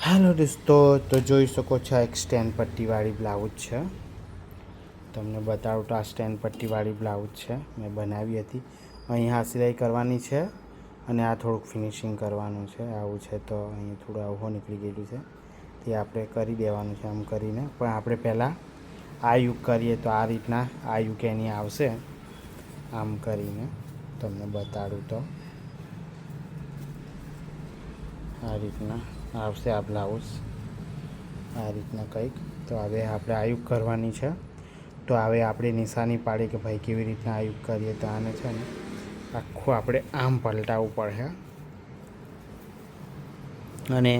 Hello दोस्तों, तो જોઈ શકો છો એક સ્ટેન્ડ પટ્ટીવાળી બ્લાઉઝ છે. તમને બતાવું તો આ સ્ટેન્ડ પટ્ટીવાળી બ્લાઉઝ છે, મેં બનાવી હતી. અહીં હાથ સિલાઈ કરવાની છે અને આ થોડુંક ફિનિશિંગ કરવાનું છે. આવું છે તો અહીં થોડું આવું નીકળી ગયેલું છે, તે આપણે કરી દેવાનું છે આમ કરીને. પણ આપણે પહેલાં આ યુગ કરીએ તો આ રીતના આ યુગ એની આવશે. આમ કરીને તમને બતાડું તો આ રીતના આવશે આ બ્લાઉઝ, આ રીતના કંઈક. તો હવે આપણે આયુગ કરવાની છે. તો હવે આપણે નિશાની પાડીએ કે ભાઈ કેવી રીતના આયુગ કરીએ. તો આને છે ને આખું આપણે આમ પલટાવવું પડે અને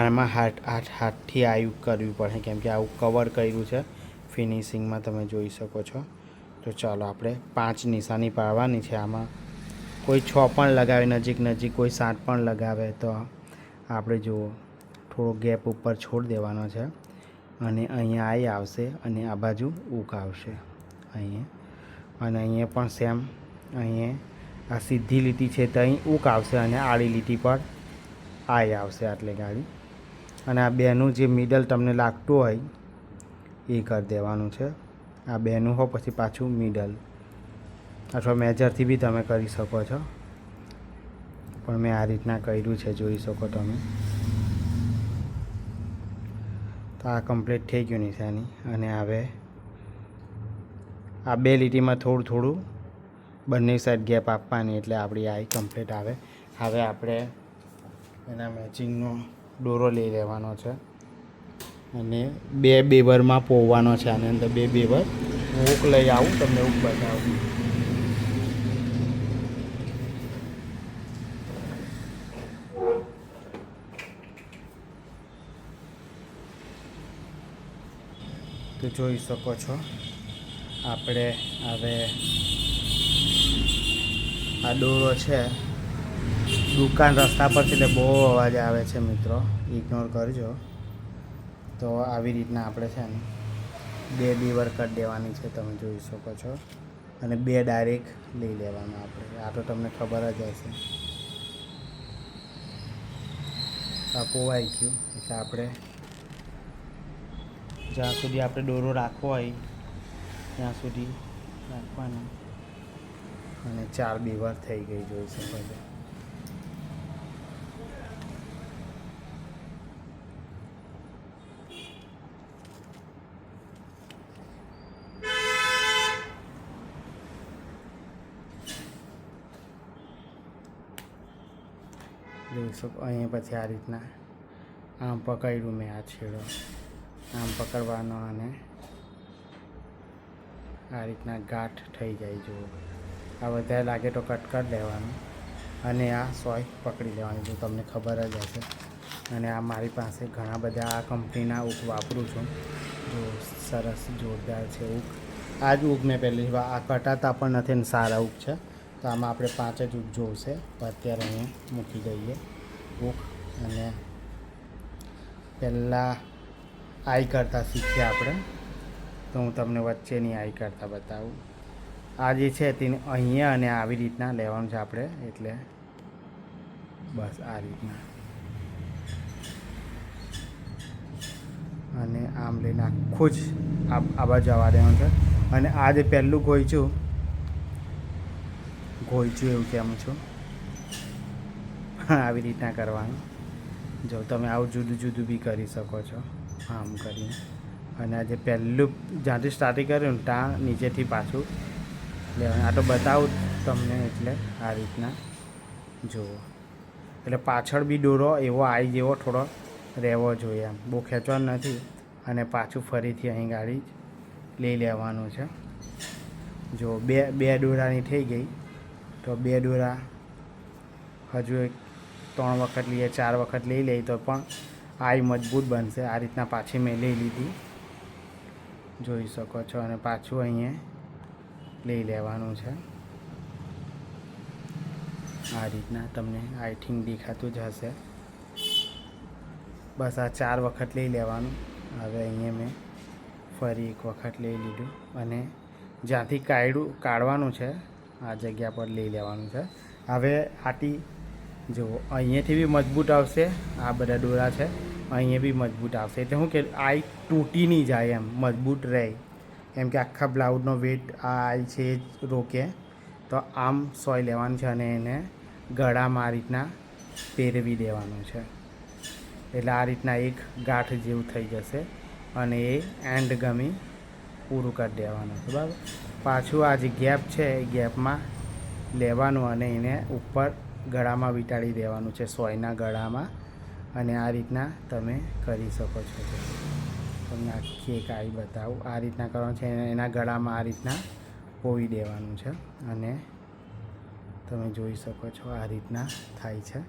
આમાં હાથથી આયુગ કરવી પડે, કેમ કે આવું કવર કર્યું છે ફિનિશિંગમાં તમે જોઈ શકો છો. તો ચાલો આપણે 5 નિશાની પાડવાની છે. આમાં કોઈ 6 પણ લગાવે નજીક, કોઈ 7 પણ લગાવે. તો આપણે જુઓ થોડો ગેપ ઉપર છોડ દેવાનો છે અને અહીંયા આઈ આવશે અને આ બાજુ ઉક આવશે અહીંયા. અને અહીંયા પણ સેમ, અહીંયા આ સીધી લીટી છે તો અહીં ઉક આવશે અને આડી લીટી પર આઈ આવશે આટલે ગાડી. અને આ બેનું જે મિડલ તમને લાગતું હોય એ કરી દેવાનું છે. આ બેનું હો પછી પાછું મિડલ, અથવા મેજરથી બી તમે કરી શકો છો. પણ મેં આ રીતના કર્યું છે, જોઈ શકો તમે. તો આ કમ્પ્લીટ થઈ ગયું નિશાની. અને હવે આ બે લીટીમાં થોડું બંને સાઈડ ગેપ આપવાની, એટલે આપણી આઈ કમ્પ્લીટ આવે. હવે આપણે એના મેચિંગનો દોરો લઈ લેવાનો છે અને 2 બેવરમાં પોવવાનો છે. આની અંદર 2 બેવર હું લઈ આવું, તમને હું બતાવું. તો જોઈ શકો છો આપણે હવે આ દોરો છે. દુકાન રસ્તા પર છે એટલે બહુ અવાજ આવે છે મિત્રો, ઇગ્નોર કરજો. તો આવી રીતના આપણે છે ને 2 બેવર કરી દેવાની છે, તમે જોઈ શકો છો. અને 2 ડાયરેક્ટ લઈ લેવાના આપણે. આ તો તમને ખબર જ હશે. આ પોવાઈ ગયું એટલે આપણે જ્યાં સુધી આપણે દોરો રાખવો હોય ત્યાં સુધી રાખવાનો. અને 4 બેવર થઈ ગઈ, જોઈ શકો છો. જોઈ શકો અહીંયા પછી આ રીતના આમ પકડ્યું મેં, આ છેડો આમ પકડવાનો અને આ રીતના ગાંઠ થઈ જાય. જુઓ, આ વધારે લાગે તો કટ કરી લેવાનું અને આ સોય પકડી લેવાની, જો તમને ખબર જ હશે. અને આ મારી પાસે ઘણા બધા આ કંપનીના ઉક વાપરું છું. જો સરસ જોરદાર છે ઉક. આ જ ઉક મેં પહેલી આ કટાતા પણ નથી ને સારા ઉક છે. તો આમાં આપણે 5 જ ઉક જોઈશે. તો અત્યારે અહીંયા મૂકી દઈએ ઉક. અને પહેલાં આઈ કરતાં શીખીએ આપણે. તો હું તમને વચ્ચેની આઈ કરતાં બતાવું. આ જે છે તેને અહીંયા અને આવી રીતના લેવાનું છે આપણે. એટલે બસ આ રીતના અને આમ લઈને આખું જ આ બાજુ જવા દેવાનું છે. અને આ જે પહેલું ઘોઈચું એવું કેમ છું, આવી રીતના કરવાનું. જો તમે આવું જુદું બી કરી શકો છો આમ કરીને. અને આ જે પહેલું જ્યાંથી સ્ટાર્ટિંગ કર્યું ને ત્યાં નીચેથી પાછું લેવાનું. આ તો બતાવું તમને, એટલે આ રીતના જુઓ. એટલે પાછળ બી દોરો એવો આઈ જેવો થોડો રહેવો જોઈએ, એમ બહુ ખેંચવાનું નથી. અને પાછું ફરીથી અહીં ગાડી લઈ લેવાનું છે. જો બે દોરાની થઈ ગઈ. તો 2 દોરા હજુ 3 વખત લઈએ, 4 વખત લઈ લઈએ તો પણ આઈ મજબૂત બનશે. આ રીતના પાછી મેં લઈ લીધી, જોઈ શકો છો. અને પાછું અહીંયા લઈ લેવાનું છે. આ રીતના તમને આઈ થિંક દેખાતું જ હશે. બસ આ 4 વખત લઈ લેવાનું. હવે અહીંયા મેં ફરી એક વખત લઈ લીધું અને જ્યાંથી કાઢવાનું છે આ જગ્યા પર લઈ લેવાનું છે. હવે આટી જુઓ, અહીંયાથી બી મજબૂત આવશે. આ બધા દોરા છે અહીંયા બી મજબૂત આવશે. એટલે શું કે આ તૂટી નહીં જાય, એમ મજબૂત રહે. કેમ કે આખા બ્લાઉઝનો વેટ આ છે એ જ રોકે. તો આમ સોય લેવાનું છે અને એને ગળામાં આ રીતના પહેરવી દેવાનું છે. એટલે આ રીતના એક ગાંઠ જેવું થઈ જશે અને એ એન્ડ ગમી પૂરું કરી દેવાનું છે. બરાબર. પાછું આ જે ગેપ છે એ ગેપમાં લેવાનું અને એને ઉપર ગળામાં વીંટાળી દેવાનું છે, સોયના ગળામાં. અને આ રીતના તમે કરી શકો છો. તમને આખી એક આવી બતાવું. આ રીતના કરવાનું છે, એના ગળામાં આ રીતના પોવી દેવાનું છે અને તમે જોઈ શકો છો આ રીતના થાય છે.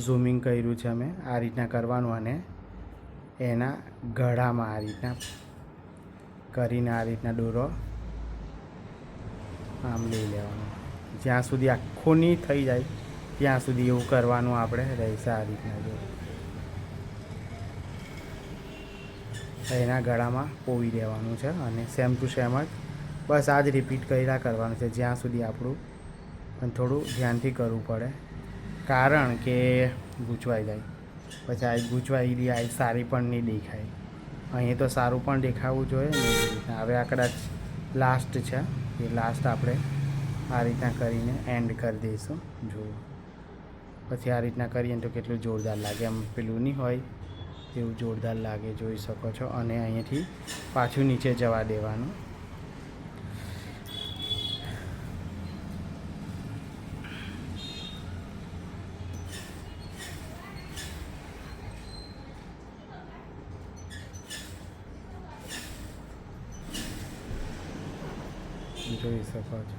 ઝૂમિંગ કર્યું છે અમે. આ રીતના કરવાનું અને એના ગળામાં આ રીતના કરીને આ રીતના દોરો આમ લઈ લેવાનું. જ્યાં સુધી આખો નહીં થઈ જાય ત્યાં સુધી એવું કરવાનું આપણે રહેશે. આ રીતના જો એના ગળામાં પોવી દેવાનું છે અને સેમ ટુ સેમ જ બસ આ જ રિપીટ કર્યા કરવાનું છે જ્યાં સુધી આપણું. પણ થોડું ધ્યાનથી કરવું પડે, કારણ કે ગૂંચવાઈ જાય. પછી આ ગૂંચવાઈ આ સારી પણ નહીં દેખાય. અહીં તો સારું પણ દેખાવું જોઈએ ને. હવે આ કદાચ લાસ્ટ છે, એ લાસ્ટ આપણે આ રીતના કરીને એન્ડ કરી દઈશું. જુઓ પછી આ રીતના કરીએ તો કેટલું જોરદાર લાગે. એમ પેલું નહીં હોય એવું જોરદાર લાગે, જોઈ શકો છો. અને અહીંયાથી પાછું નીચે જવા દેવાનું. જોઈ શકો છો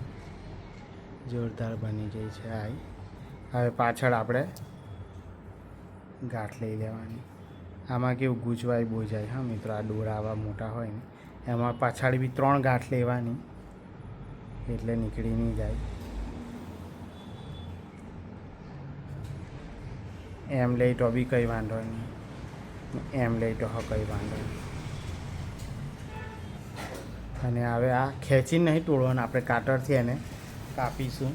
જોરદાર બની ગઈ છે આ. હવે પાછળ આપણે ગાંઠ લઈ લેવાની. આમાં કેવું ગૂંચવાય બહુ જાય. હા મિત્રો, આ દોરા આવા મોટા હોય ને એમાં પાછળ બી 3 ગાંઠ લેવાની એટલે નીકળી નહીં જાય. એમ લઈ તો બી કંઈ વાંધો નહીં, એમ લઈ તો કંઈ વાંધો નહીં. અને હવે આ ખેંચીને નહીં તોડવાનું, આપણે કાતરથી એને કાપીશું.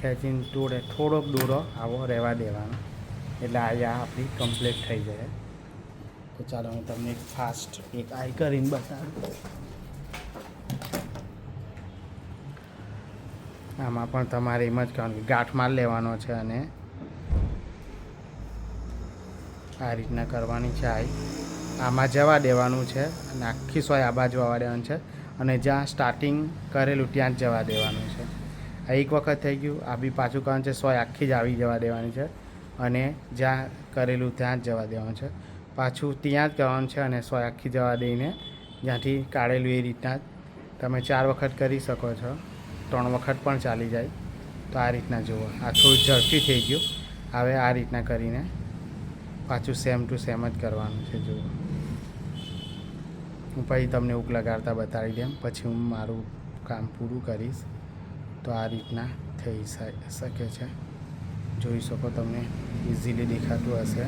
ખેંચીને તોડે થોડોક દોરો આવો રહેવા દેવાનો એટલે આ આપણી કમ્પ્લીટ થઈ જાય. તો ચાલો હું તમને એક ફાસ્ટ એક આઈ કરીને બતાવું. આમાં પણ તમારે એમ જ કહેવાનું કે ગાંઠ માર લેવાનો છે અને આ રીતના કરવાની છે. આમાં જવા દેવાનું છે અને આખી સોય આ બાજુ આવવા દેવાનું છે અને જ્યાં સ્ટાર્ટિંગ કરેલું ત્યાં જ જવા દેવાનું છે. આ એક વખત થઈ ગયું. આ બી પાછું કરવાનું છે, સોય આખી જ આવી જવા દેવાની છે અને જ્યાં કરેલું ત્યાં જ જવા દેવાનું છે. પાછું ત્યાં જ કરવાનું છે અને સોય આખી જવા દઈને જ્યાંથી કાઢેલું એ રીતના તમે 4 વખત કરી શકો છો, 3 વખત પણ ચાલી જાય. તો આ રીતના જુઓ, આ થોડું ઝડપી થઈ ગયું. હવે આ રીતના કરીને પાછું સેમ ટુ સેમ જ કરવાનું છે. જુઓ, હું પછી તમને હુક લગાડતા બતાવી દઉં, પછી હું મારું કામ પૂરું કરીશ. તો આ રીતના થઈ શકે છે. જોઈ શકો, તમને ઇઝીલી દેખાતું હશે.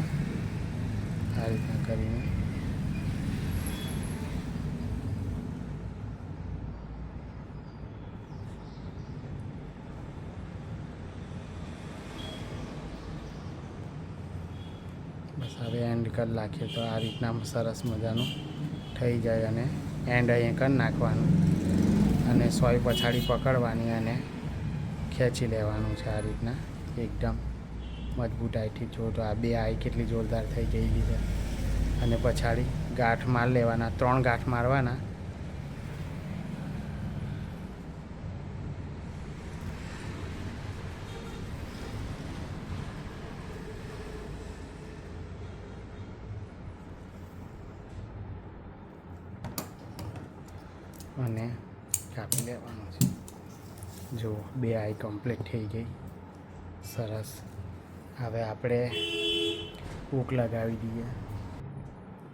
આ રીતના કરીને બસ હવે એન્ડ કરી નાખીએ તો આ રીતના સરસ મજાનું થઈ જાય. અને એન્ડ અહીંયા કરી નાખવાનું અને સોય પછાડી પકડવાની અને ખેંચી લેવાનું છે. આ રીતના એકદમ મજબૂતાઈથી. જો તો આ 2 આઈ કેટલી જોરદાર થઈ ગઈ છે. અને પછાડી ગાંઠ માર લેવાના, 3 ગાંઠ મારવાના. અને કાપી લેવાનું છે. જુઓ, 2 આઈ કમ્પ્લીટ થઈ ગઈ. સરસ. હવે આપણે હૂક લગાવી દઈએ.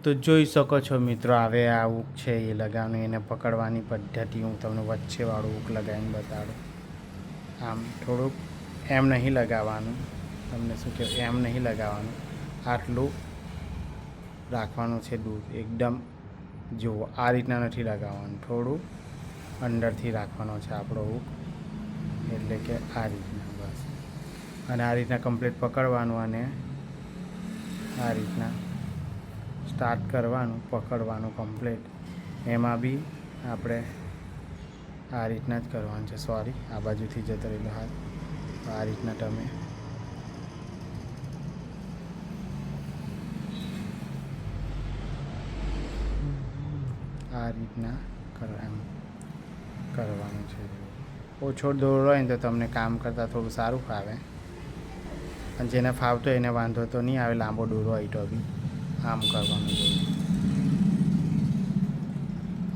તો જોઈ શકો છો મિત્રો, હવે આ હૂક છે એ લગાવવાનું. એને પકડવાની પદ્ધતિ હું તમને વચ્ચેવાળું હૂક લગાવીને બતાડું. આમ થોડુંક એમ નહીં લગાવવાનું, તમને શું કહેવાય, એમ નહીં લગાવવાનું. આટલું રાખવાનું છે દૂર, એકદમ જુઓ આ રીતના નથી લગાવવાનું, થોડું અંદરથી રાખવાનો છે આપણો હૂક, એટલે કે આ રીતના બસ. અને આ રીતના કમ્પ્લીટ પકડવાનું અને આ રીતના સ્ટાર્ટ કરવાનું, પકડવાનું કમ્પ્લીટ. એમાં બી આપણે આ રીતના જ કરવાનું છે. સોરી, આ બાજુથી જતો રહેલો હાથ. તો આ રીતના તમે આ રીતના એમ કરવાનું છે. ઓછો દોર હોય ને તો તમને કામ કરતાં થોડું સારું ફાવે, અને જેને ફાવતો હોય એને વાંધો તો નહીં આવે. લાંબો દોરો હોય તો બી આમ કરવાનું છે,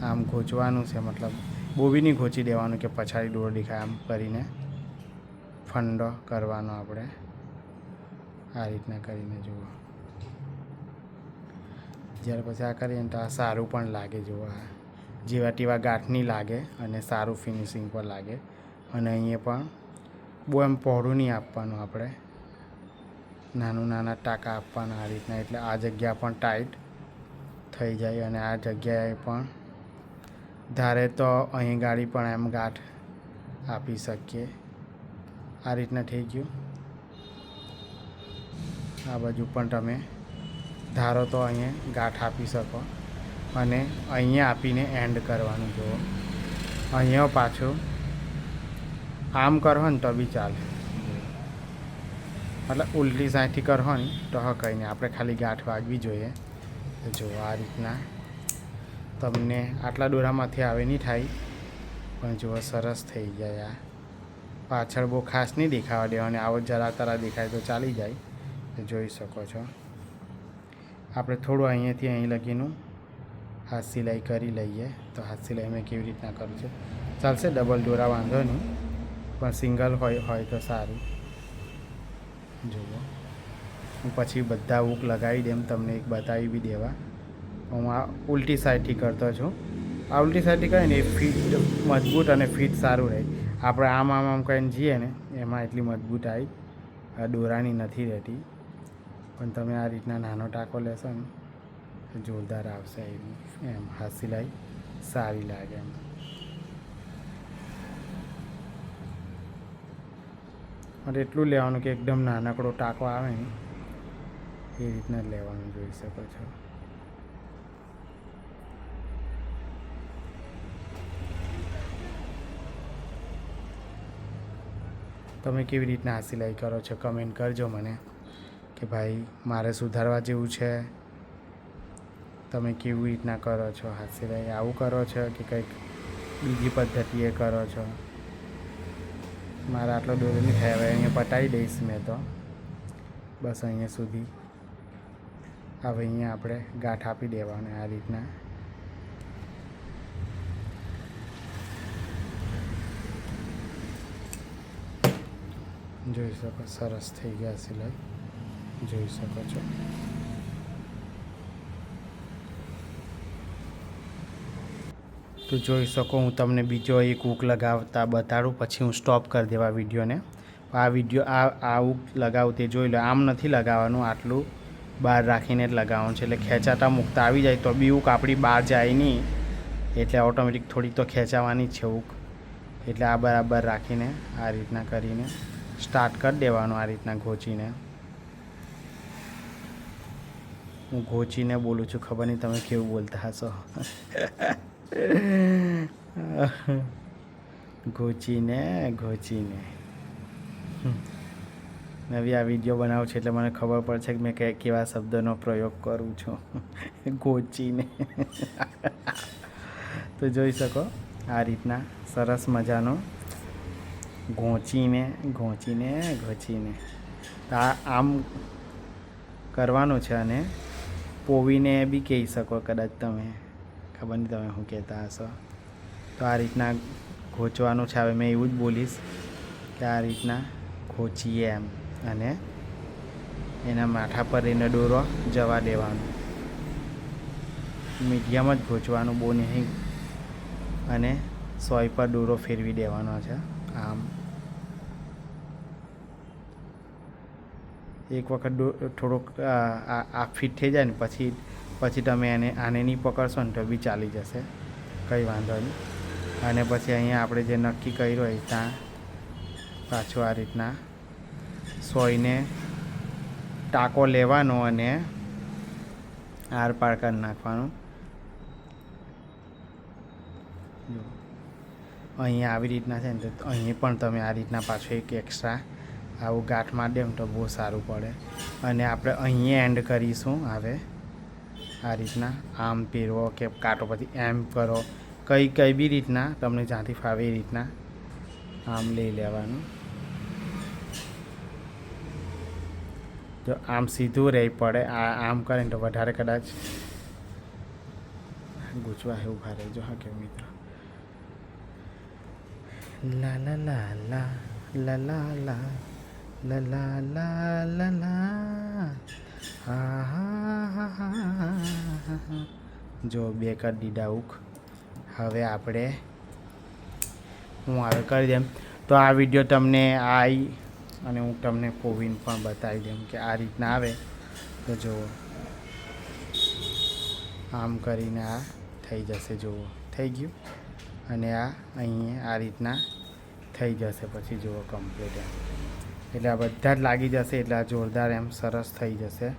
આમ ઘોંચવાનું છે. મતલબ બહુ બી નહીં ઘોંચી દેવાનું કે પછાડી દોરો દેખાય. આમ કરીને ફંડો કરવાનો આપણે આ રીતના કરીને. જુઓ જ્યારે પછી આ કરીએ ને તો આ સારું પણ લાગે. જુઓ આ જેવા તેવા ગાંઠ નહીં લાગે અને સારું ફિનિશિંગ પણ લાગે. અને અહીંયા પણ બહુ એમ પહોળું નહીં આપવાનું, આપણે નાના ટાંકા આપવાના આ રીતના, એટલે આ જગ્યા પણ ટાઈટ થઈ જાય. અને આ જગ્યાએ પણ ધારે તો અહીં ગાડી પણ એમ ગાંઠ આપી શકીએ. આ રીતના થઈ ગયું. આ બાજુ પણ તમે ધારો તો અહીંયા ગાંઠ આપી શકો, અને અહીંયા આપીને એન્ડ કરવાનું. જુઓ અહીંયા પાછું આમ કરો ને તો બી ચાલે, મતલબ ઉલટી સાઈડથી કરો ને તો કંઈ નહીં, આપણે ખાલી ગાંઠ વાગવી જોઈએ. જો આ રીતના તમને આટલા દોરામાંથી આવે નહીં થાય, પણ જુઓ સરસ થઈ જાય. આ પાછળ બહુ ખાસ નહીં દેખાવા દેવાની, આવો જરા તરા દેખાય તો ચાલી જાય. જોઈ શકો છો. આપણે થોડું અહીંયાથી અહીં લગીનું હાથ સિલાઈ કરી લઈએ. તો હાથ સિલાઈ મેં કેવી રીતના કરું છું ચાલશે. ડબલ દોરા વાંધો નહીં, પણ સિંગલ હોય તો સારું. જુઓ હું પછી બધા હૂક લગાવી દેમ, તમને એક બતાવી બી દેવા. હું આ ઉલટી સાઈડથી કરતો છું. આ ઉલટી સાઈડથી કરે ને એ ફીટ મજબૂત અને ફીટ સારું રહે. આપણે આમ કરીને જઈએ ને એમાં એટલી મજબૂતાઈ આ દોરાની નથી રહેતી. પણ તમે આ રીતના નાનો ટાંકો લેશો ને તો જોરદાર આવશે. એમ હાથ સિલાઈ સારી લાગે એમ. અને એટલું લેવાનું કે એકદમ નાનકડો ટાંકો આવે ને એ રીતના જ લેવાનું. જોઈ શકો છો. તમે કેવી રીતના હાથ સિલાઈ કરો છો કમેન્ટ કરજો મને, કે ભાઈ મારે સુધારવા જેવું છે. તમે કેવી રીતના કરો છો હાથ સિલાઈ? આવું કરો છો કે કંઈક બીજી પદ્ધતિએ કરો છો? મારા આટલો દોરો નહીં થાય. હવે અહીંયા પટાવી દઈશ મેં તો બસ અહીંયા સુધી. હવે અહીંયા આપણે ગાંઠ આપી દેવાની આ રીતના. જોઈ શકો સરસ થઈ ગયા સિલાઈ, જોઈ શકો છો. તો જોઈ શકો હું તમને બીજો એક હૂક લગાવતા બતાડું, પછી હું સ્ટોપ કરી દેવા વિડીયોને. આ હૂક લગાવું તે જોઈ લો. આમ નથી લગાવવાનું, આટલું બહાર રાખીને જ લગાવવાનું છે. એટલે ખેંચાતા મૂકતા આવી જાય તો બી હૂક આપણી બહાર જાય નહીં, એટલે ઓટોમેટિક થોડીક તો ખેંચાવાની જ છે હૂક. એટલે આ બરાબર રાખીને આ રીતના કરીને સ્ટાર્ટ કરી દેવાનું. આ રીતના ઘોંચીને, હું ઘોંચીને બોલું છું, ખબર નહીં તમે કેવું બોલતા હશો. ઘોંચીને નવી આ વિડીયો બનાવું છું એટલે મને ખબર પડશે કે મેં કેવા શબ્દનો પ્રયોગ કરું છું. ઘોંચીને. તો જોઈ શકો આ રીતના સરસ મજાનો ઘોંચીને આમ કરવાનું છે. અને પોવીને બી કહી શકો કદાચ તમે, ખબર નહીં તમે શું કહેતા હશો. તો આ રીતના ઘોંચવાનું છે. હવે મેં એવું જ બોલીશ કે આ રીતના ઘોંચીએ એમ, અને એના માથા પર એને દોરો જવા દેવાનો. મીડિયમ જ ઘોંચવાનું, બહુ નહીં. અને સોય પર દોરો ફેરવી દેવાનો છે. આમ એક વખત થોડોક આ ફિટ થઈ જાય ને પછી પછી તમે આને નહીં પકડશો ને તો બી ચાલી જશે, કંઈ વાંધો નહીં. અને પછી અહીંયા આપણે જે નક્કી કર્યું હોય ત્યાં પાછું આ રીતના સોયને ટાંકો લેવાનો અને આર પાર કરી નાખવાનું. અહીંયા આવી રીતના છે ને તો અહીં પણ તમે આ રીતના પાછું એક એક્સ્ટ્રા આવું ગાંઠ મારી દે તો બહુ સારું પડે. અને આપણે અહીંયા એન્ડ કરીશું. હવે આ રીતના આમ પહેરવો કે કાંટો પછી એમ કરો, કઈ બી રીતના તમને જ્યાંથી ફાવે એ રીતના આમ લઈ લેવાનું. જો આમ સીધું રહી પડે, આમ કરે ને તો વધારે કદાચ ગૂંચવા એવું ભારે. જો હા કે મિત્રો, લા લા લા લા લા લા લા લા લા લા લા લા હા હા હા. જો બે કરી દીધા ઉક. હવે આપણે હું હવે કરી દેમ. તો આ વિડીયો તમને આવી અને હું તમને કોવિન પણ બતાવી દઉં કે આ રીતના આવે તો જુઓ આમ કરીને આ થઈ જશે. જુઓ થઈ ગયું. અને આ અહીંયા આ રીતના થઈ જશે. પછી જુઓ કમ્પ્લીટ એમ, એટલે આ બધા જ લાગી જશે. એટલે આ જોરદાર એમ સરસ થઈ જશે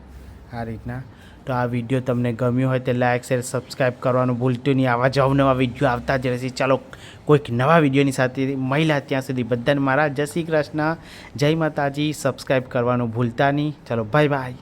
આ રીતના. તો આ વિડીયો તમને ગમ્યો હોય તો લાઈક શેર સબસ્ક્રાઈબ કરવાનું ભૂલતું નહીં. આવા જ અવનવા વિડીયો આવતા જ રહેશે. ચાલો કોઈક નવા વિડીયોની સાથે મળ્યા, ત્યાં સુધી બધાને મારા જય શ્રી કૃષ્ણ, જય માતાજી. સબસ્ક્રાઈબ કરવાનું ભૂલતા નહીં. ચાલો બાય બાય.